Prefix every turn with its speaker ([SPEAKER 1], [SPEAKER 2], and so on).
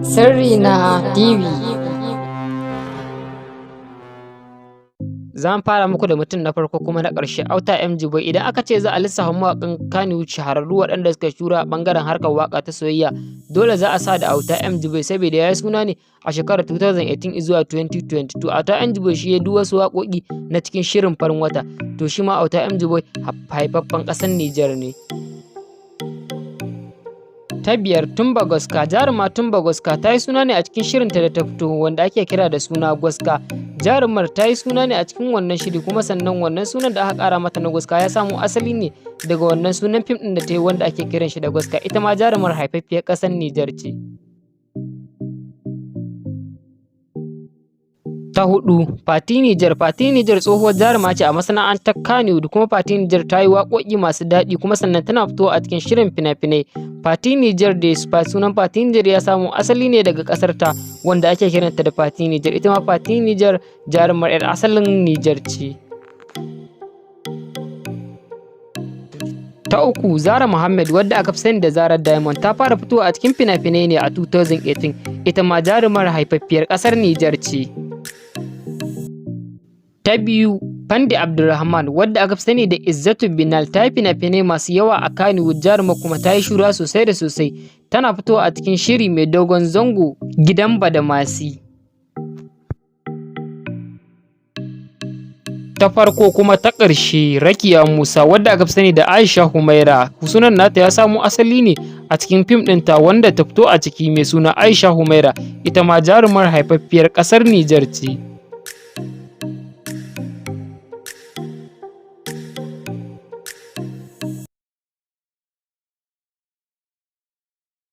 [SPEAKER 1] Sirrina TV. Za mu fara muku da mutum na farko kuma na ƙarshe, Auta MG Boy. Idan aka ce za a lissafa mawaƙan kannywood shahararru waɗanda suka shura ɓangaren harkar waƙa ta soyayya, dole za a sa da Auta MG Boy saboda ya yi suna ne a shekarar 2018 zuwa 2022. Auta MG Boy shi ya duk wasu waƙoƙi na cikin shirin farin wata. To shi ma Auta MG Boy haifaffen ƙasar Nijar ne. Ta biyar, Tumba Goska. Jaruma Tumba Goska ta yi suna ne a cikin shirinta da ta fito wanda ake kira da suna Goska. Jarumar ta yi suna ne a cikin wannan shiri, kuma sannan wannan sunan da aka ƙara mata na Goska ya samo asali ne daga wannan sunan fim ɗin da ta yi wanda ake kiran shi da Goska. Ita ma jarumar haifaffiyar ƙasar Nijar ce. Ta hudu, Fati Niger. Fati Niger tsohuwar jaruma ce a masana'antar kannywood, kuma Fati Niger ta yi waƙoƙi masu daɗi kuma sannan tana fitowa a cikin shirin fina-finai. Fati Niger da sunan Fati Niger ya samo asali ne daga ƙasar ta wanda ake kiranta da Fati Niger. Ita ma Fati Niger jarumar 'yar asalin Niger ce. Ta uku, Zara Muhammad, wadda aka fi sani da Zara Diamond, ta fara fitowa a cikin fina-finai ne a 2018. Ita ma jarumar haifaffiyar ƙasar Niger ce. Ta biyu, Fandi Abdulrahman, wadda aka fi sani da Izzatu Binal, ta yi fina-finai masu yawa a kannywood, jaruma kuma ta yi shura sosai da sosai. Tana fitowa a cikin shiri mai dogon zango Gidan Badamasi. Ta farko kuma ta ƙarshe, Rakiya Musa, wadda aka fi sani da Aisha Humaira. Sunan nata ya samo asali ne a cikin fim ɗinta wanda ta fito a ciki mai suna Aisha Humaira. Ita ma jarumar haifaffiyar ƙasar Nijar ce.